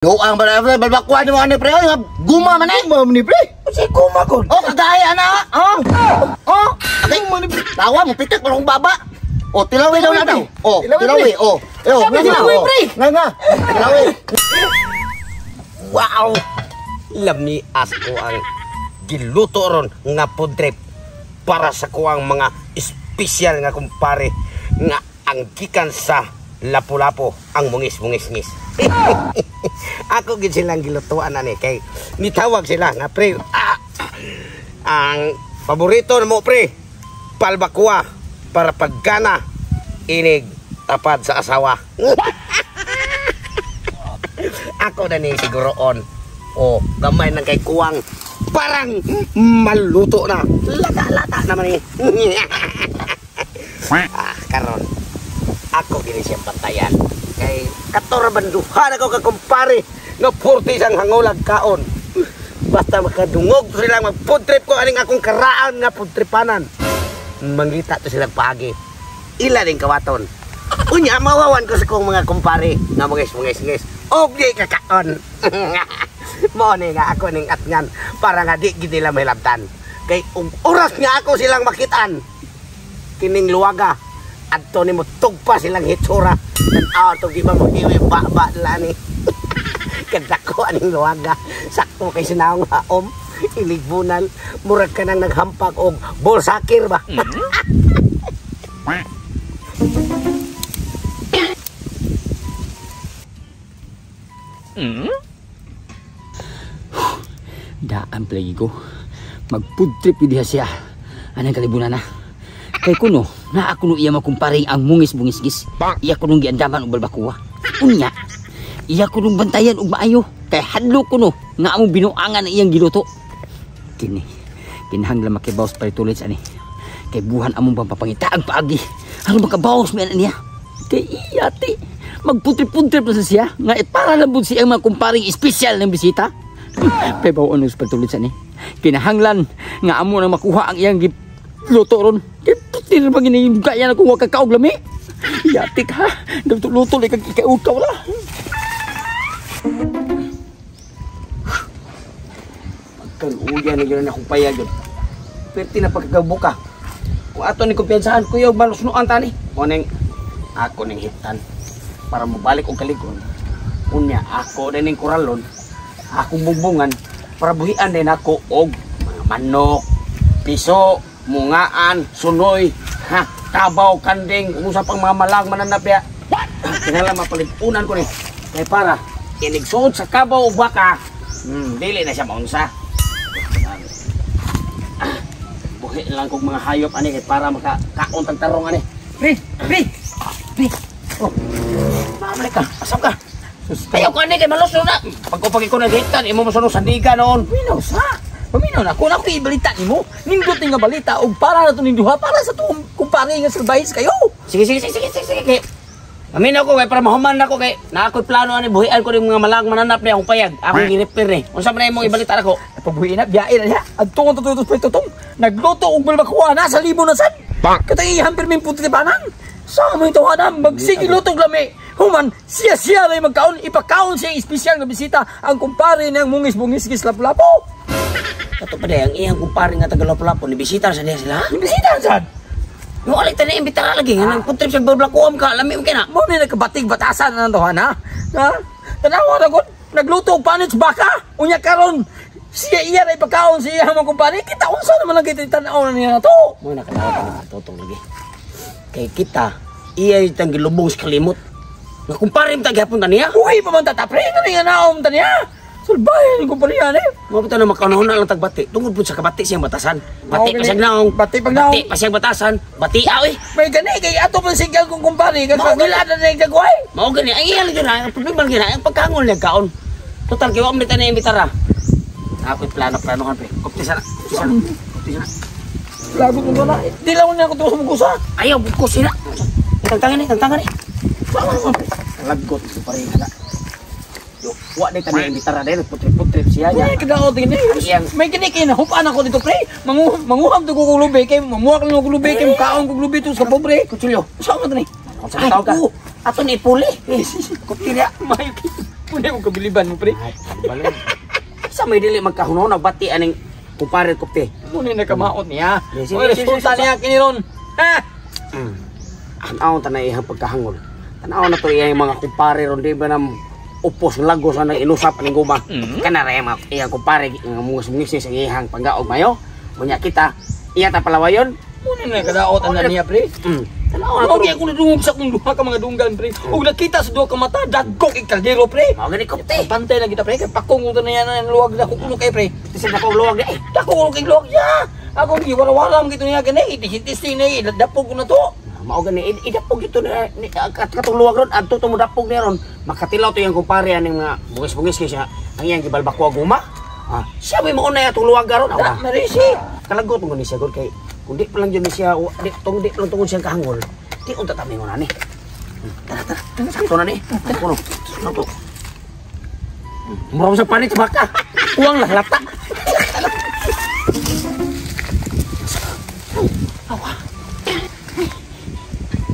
Doang ba na balbakuan mo ani pre? Guma man eh. Guma ni pre. Si guma ko. Oh, kagaya na. Okay mo ni pre. Tawa mo pitik parang baba. Oh, tilawi daw na daw. Oh, tilawi. Oh. Tilawi pre. Nga. Tilawi. Wow! Lami asko ang giluto ron nga food trip para sa kuang mga espesyal nga kumpare nga ang gikan sa Lapu-Lapu ang mungis-mungis-ngis. Ako gid silang gilutuan ani kay nitawag sila nga pre ang paborito namo pre palbakwa para pagkana inig tapad sa asawa. Ako na ni siguroon. Oh, gamay nang kay kuwang parang maluto na. Lata-lata naman eh. Karon ako gini siyang pantayan. Kay katorbanduhan ako kakumpare nga 40 sang hangulag kaon. Basta makadungog sila mag-food trip ko aning akong karaan nga food tripanan. Manglita to silang pagi. Ila din kawaton. Unya mawawan ko sa kong mga kumpare nga mungis-mungis-ngis. Okay kakaon. Mo ni nga ako ning atngan para nga di gid nila mahilabtan. Kay oras nga ako silang makitaan. Kining luwaga adto nimo tugpa silang hitsura. Tan-aw to di ba mo iwi ba la ni. Kadako aning luwaga sakto kay sinawong haom iligbunan murag ka nang naghampag og bolsakir ba. Daan plagi ko. Mag-food trip diha siya. Anang kalibunan na. Kay kuno, na ako no iya makumparing ang mungis-mungis-gis. Iya ko nung giandaman og balbakuwa. Unya, iya ko nung bantayan og maayo. Kay hadlo ko no, nga among binuangan ang iyang giluto. Kini, kinahanglan makibawas pa itulit ani. Kay buhan among pampangitaag paagi. Ano makabawas man niya? Kay iya ti. Magputrip-putrip na siya nga para lang po siya mga kumparing espesyal ng bisita. Kaya ba ano sa pagtulit sa ni? Kinahanglan nga amo na makuha ang iyang luto ron. Kaya putir ba ginayong kaya na kung wakakaog lami? Yatik ha? Luto-luto like ikaw la. Pagkaluya na gano'n akong payag yun. Perti na pagkakabuka. Kung ato ni kumpiyansahan ko yung malusnuan tani. O neng ako neng hitan. Para mabalik og kaligon. Unya ako din ning kuralon. Akong bumbungan para buhian din ako og mga manok, piso, mungaan, sunoy, kabaw, kanding, kung sa pang mga malang mananap ya. Kinala mapalipunan ko ni. Kay para inigsuod sa kabaw o baka, dili na siya maunsa. Buhi lang kong mga hayop ani kay para makakaon tag tarong ani. Pre. Oh. Mamalik ka, asam ka. Ayaw ko ani kay malusno na. Pagkupagi ko naghitan, imo mo sunod sandiga noon. Paminaw na. Kung ako ibalita nimo, nindot nga balita og para na to ninduha para sa tuong kumpare nga survive kayo. Sige. Aminaw ko kay para mahuman nako kay na ako'y plano ani buhian ko ning mga malang mananap ni akong payag. Akong gi-repair ni. Unsa man imong ibalita nako? Pagbuhi na biyae na niya. Adtong tututong. Nagluto og balbakuwa na sa libo na sad. Katay hampir min puti banan. Sa mo ito hanam magsige lutog lami. Human siya ray magkaon ipakaon siya espesyal nga bisita ang kumpare ng mungis-mungis-gis Lapu-Lapu. Kato pa day ang iyang kumpare nga taga Lapu-Lapu ni bisita sa diha sila. Ni bisita sad. Yo alay tani imbitara lagi nga nang putrip sa Balbakuam ka lami mo kina. Mo ni nagkabatig-batasan na to ha. Tanawa ra gud nagluto og panits baka. Unya karon siya ray pagkaon siya ang kumpare kita unsa naman lang kita tan-aw na niya to. Mo nakatawa pa ni totong lagi. Kay kita iya itang gilubong sa kalimot. Nga kumpare mo taghapon taniya. Uy pa man tatapre nga naom taniya. Sulbay ni kumpare ani. Mo pita na makanahon na lang tagbati. Tungod pud sa kabati siyang batasan. Bati pa siyang naong. Bati pag naong. Bati pa siyang batasan. Bati aoy. May gani kay ato pa sigal kung kumpare kan pagilada na yung kagway. Mao gani ay iya lang ang problema gani ang pagkangol niya kaon. Total kay wa mo tani imbitara. Ako'y plano-planohan pre. Kupti sana. Lagot mo na. Di lang na ako tuwas mo kusa. Ayaw bukos sila. Tangtangan ni. Lagot ko pa rin na. Wa day tani imbitara day putrip-putrip siya niya. Kadaot din eh. May gani kay nahupan ako dito pre. Manguham to ko lubi kay mamuha ko lubi kay kaon ko lubi to sa pobre. Kutsulyo. Sa mo tani. Sa tao ka. Ato ni puli. Kupti niya. Mayo. Pwede mo kabiliban mo, pre. Ay, balon. Sa may dili magkahunaw na bati aning kumpare ko te. Muna nakamaot niya. Yes, Oy, yes, yes, resulta yes, niya kiniron. Ha? Tanaw ta na ihang pagkahangol. Tanaw na to iyang mga kumpare ron di ba nang upos ng lagos na inusap aning guma. Kana ra mga iyang kumpare nga mungis-mungis sa ihang panggaog mayo. Munya kita iya ta palawayon. Muna nakadaot ang niya, pre. Tanaw na to. Okay, ako nadungog sa kung duha ka mga dunggan, pre. Huwag nakita sa duha ka mata, dagkog ikaldero, pre. Mao gani ko te. Pantay na kita, pre. Kaya pakong ito na yan ang luwag na kukulong kayo, pre. Kasi na ko luwag eh. Dako kay luwag ya. Ako gi wala-wala mo gito niya gani. Itistin na idapog ko na to. Mao gani idapog ito na katong luwag ron adto to mo dapog ni ron. Makatilaw to yang kumpare aning mga bungis-bungis siya. Ang iyang gibalbakwa guma. Siya may mo na atong luwag garon. Da, marisi. Kalagot mo ni siya gud kay kundi pa lang dyan siya, di pa lang tungkol siyang kahangol. Di unta tami mo na ni. Tara. Sakto na ni. Sakto. Sakto. Murang sa panit baka. Uwang lah lata. Awa.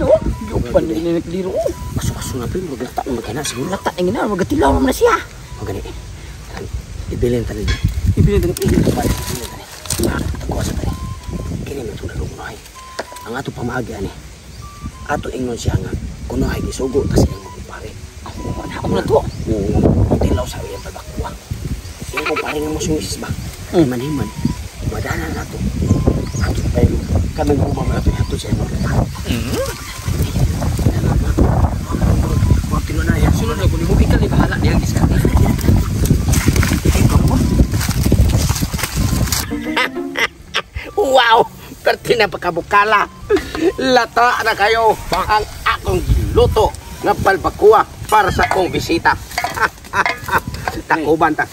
No, yupan na inakliro. Aso na pin magata magana siguro. Lata ang ina, magatilaw na siya. Magani. Ibilin tani. Ibili ng Tago sa tani. Kini man tulog mo ay. Ang ato pamaagi ani. Ato ingon siya nga kuno ay gisugo tas iyang kumpare. Ako na to. Tilaw sa iyang pagbakuha. Iyang kumpare nga mo sumisis ba? Maniman. Madana na to. Ato tayo. Kaming kumama nato ato siya magkita. Huwag tino na yan. Sunod na ko ni mo bigyan ni bahala niya giskate. Wow! Perti na pagkabukala. Lata na kayo ang akong giluto nga palbakuha para sa akong bisita. Takuban ta.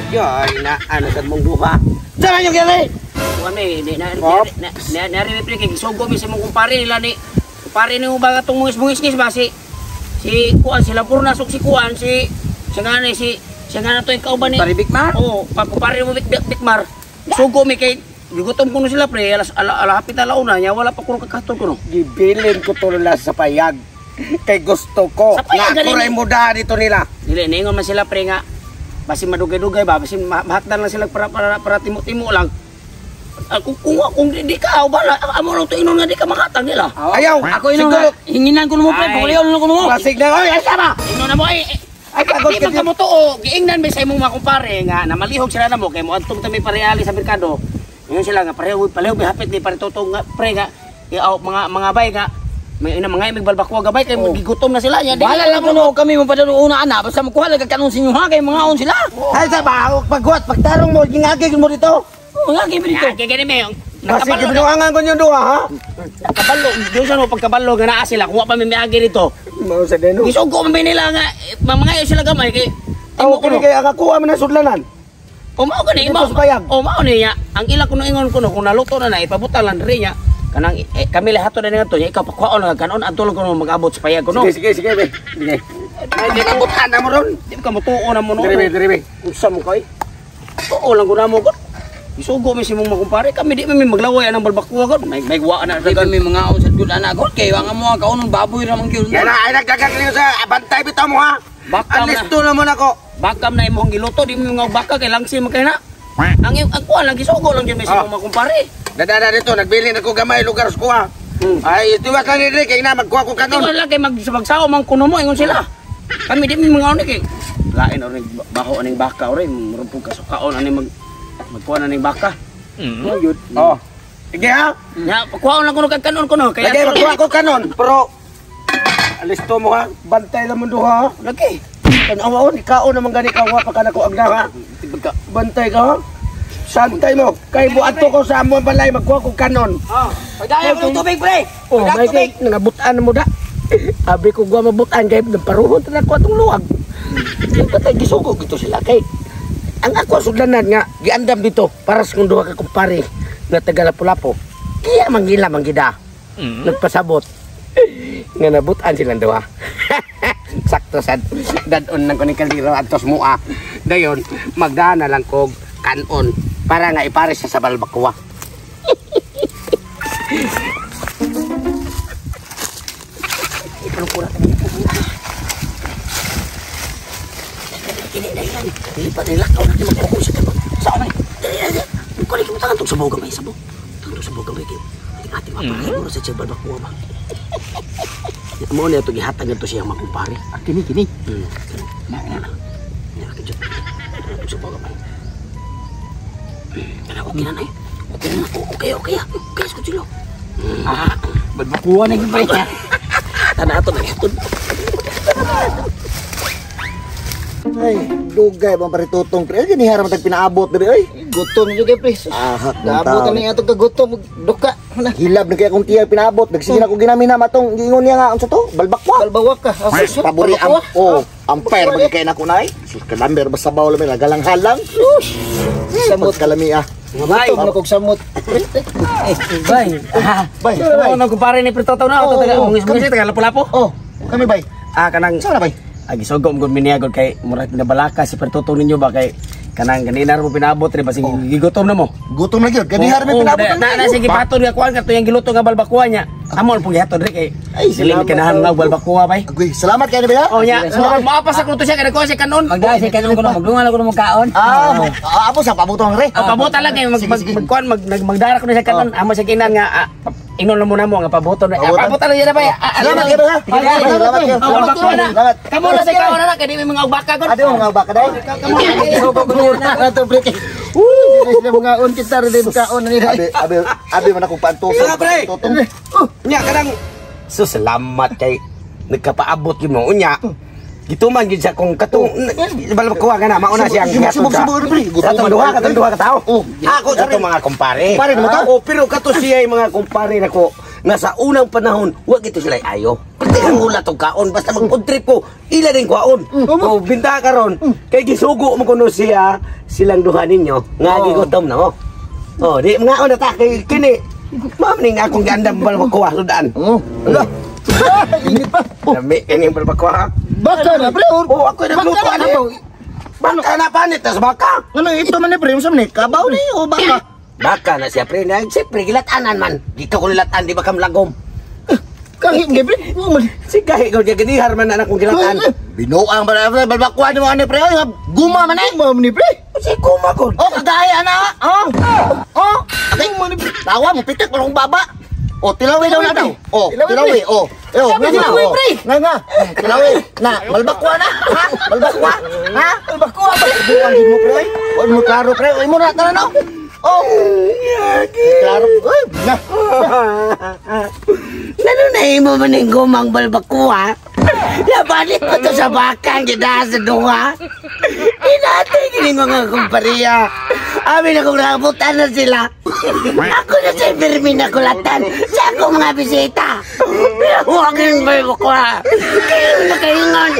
Yoy na ano sa mong duha. Diyan yung gani. Kami nari pre kay sugo mi sa mong kumpare nila ni kumpare ni ba atong mungis-mungis ba si kuan sila purna sok si kuan si siya nga to ikaw ba ni Pare Bikmar? Oo, kumpare mo Bikmar. Sugo mi kay gigutom kuno sila pre alahapit na launa nya wala pa kuno kakaton kuno. Gibilin ko to nila sa payag. Kay gusto ko. Sa payag, nga kuray muda dito nila. Dili ningon man sila pre nga basin madugay-dugay ba basin mahatdan lang sila para timo-timo lang. Kung di ka bala amo lang to inon nga di ka makatag nila. Ayaw. Ako inon nga hinginan ko mo pre pagulyon ko mo. Basig na. Oy, ay sama. Inon na mo ay pagod di man ka mo tuo giingnan mi sa imong mga kumpare nga namalihog sila namo kay mo adtong tami pareali sa merkado. Ingon sila nga pareho hapit ni paritotong nga pre nga mga bay nga may ina mga imig balbakwa gabay kay gigutom na sila nya. Wala lang kuno kami mo padalo una ana basta makuha lang kanon sinyo ha kay mga on sila. Ay sa ba paghuat pagtarong mo gingagi mo dito. Mga game dito. Kay gani me Basig gibinuangan ko yung duha ha. nakabalo do sa no pagkabalo nga naa sila kuha pa mi miagi dito. Mao sa deno. Gisugo man nila nga mga sila gamay kay Aw kini kay aga kuha man na sudlanan. O mao gani Dito mo. sa payag. O mao niya ang ila kuno ingon kuno kung naluto na ipabutan lang diri nya kanang kami lahat na nga to ikaw pakwaon nga kanon adto ko mag-abot sa payag kuno. Sige be. Sige. Ay di mabutan na mo ron. Di ka motuo na mo no. Dire. Unsa mo kay? Oo lang guna mo ko. Isugo mi si mong makumpare kami di mi maglaway anang balbakuha gud. May wa na di kami mga on sa gud ana gud kay nga mo kaunong baboy ra man gyud. Yan ay nagkakaliw sa bantay bitaw mo ha. Bakam na. Alisto na mo nako. Bakam na imong giluto di mo nga baka kay langsi man kay na. Ang kuha lang gisugo lang gyud mi si mong makumpare. Dadada dito nagbilin ako gamay lugar sa kuha. Ay tiwas lang ni kay na magkuha ko Di kanon. man lang kay magsabagsaw man kuno mo ingon sila. Kami di mi mga on kay lain oring baho aning baka ore murupog ka sa kaon ani magkuha na ning baka. Yun. Oh. Sige ha. Nya kuha lang kuno kag kanon kuno kay Lagay magkuha ko kanon pero alisto mo ha. Bantay lang mo duha ha. lagi. Tanawa on ikaon naman gani ka wa pa kana ko agna ha. Bantay ka ha. Santay mo. Kay buat ko sa amo balay magkuha ko kanon. Pagdaya mo ng tubig pre. Oh, may kay nangabutan mo da. Abi ko gwa mabutan kay paruhon ta ko atong luwag. Patay gisugo gito sila kay ang ako sudlanan nga giandam dito para sa duha ka kumpare nga taga Lapu-Lapu. Kaya manggila manggida. Nagpasabot. Nga nabutan silang duha. Sakto sad dadon nang kuning kaldero antos mua. Dayon magdana lang kog kanon para nga ipare sa balbakuwa. Dili pa nilakaw natin magpukusik ka. Saan man? Dali. Kunin mo tangan itong sabaw gamay. Sabaw. Itong sabaw gamay kayo. Ating mapakaguro sa siya balbakuwa ba? Mo na ito gihatag na ito siya makumpare. Kini. Nah. Kejut. Itong sabaw gamay. Okay na na eh. Okay. Okay, skutsilo. Balbakuwa na yung pre. Tanah ato na ito. Ay, dugay bang paritutong pre. Ay, giniharam tag pinaabot diri ay. Gutom juga pre. Ahak ng Naabot tao. ni ato ka gutom duka. Hilab na kaya kung tiya pinaabot. Nagsigin ako ginamina matong giingon niya nga unsa to? Balbakwa. Balbawak ka. Pabori ang ampere ba kay nako nay? Sus kalamber ba sabaw lami galang halang. Samot kalami ah. Gutom na kog samot. Bay. Bay, Ano nang kumpare ni Prito na ako taga mungis-mungis taga lapu-lapu. Oh, kami bay. Kanang Saan na bay? agi sugom gud miniagod kay murag nabalaka si pertuto ninyo ba kay kanang ganina ro pinabot ri basing gigutom na mo. Gutom na gyud. Ganiharam mi pinabot. Na sige paton nga kuan ka to yang giluto nga balbakuwa nya. Amon pug gihaton ri kay Ay, dili mi kanahan nga balbakuwa bay. Agoy, salamat kayo na ba? Oh nya, maapas ako to siya kada ko si kanon. Magdasi ka nung kuno magdungan ako ng kaon. Abo sa pabutong re. Pabuta lang kay magkuan magdara ko na siya kanon. Amo sa kinan nga ingnon na muna mo nga pabuto na. Pabuta lang yan bay. Salamat kayo ba? Salamat kayo. Balbakuwa na. Salamat. Kamo na sa kaon na kay di mi mga ubaka gud. Ade mo nga ba kaday? Ato pre. Sila mga on kita rin kaon ni. Abi man ako pantuso. Nga, pre. Nya kadang salamat kay nagkapaabot gyud mo unya. Gituman gyud sa kung katong balbakuwa ka na mauna siyang Subok-subok pre. duha ka tao. Ako sa to mga kumpare. Kumpare mo to? Oh, pero kato siya yung mga kumpare nako nga sa unang panahon wag ito sila ayo. Pati ang hula tong kaon basta mag-food trip ko ila din kaon. Oh, binta karon kay gisugo mo kuno siya silang duha ninyo nga gigutom na mo. Oh, di mga ona ta kay kini. Ma'am ning akong gandam balbakuwa sudan. Ala. Init pa. Lami kini balbakuwa. Baka na pre. Oh, ako nagluto ani. Baka na panit tas baka. Ano ito man ni pre, unsa man ni? Kabaw ni o baka? Baka na siya pre, na siyempre gilatanan man. Dito ko nilatan, di ba kam lagom? Kahit nga pre. Si kahit ko, di ganihar man na akong gilatan. Binuang ba na balbakwa ni mo ani pre? Ay, guma man eh. Mam ni pre. Si kuma ko. Oh, kagaya na. Oh. Atay mo ni tawa mo pitik parang baba. Oh, tilawi daw na daw. Oh, tilawi. Oh. Tilawi, pre. Nga. Tilawi. Na, balbakwa na. Ha? Balbakwa. Ha? Balbakwa ba? Buang gid mo pre. Oh, mo klaro pre. Oy mo na tanong. Oh. Klaro. Oy, na. Nanunahin mo man yung gumang balbakuha. Labalit ko to sa bakang gida sa dunga. Inatay gini mga kumpariya. Amin akong nakabutan na sila. Ako na sa Firmin na kulatan sa akong mga bisita. Huwag yung balbakuha. Kayo na kaingon.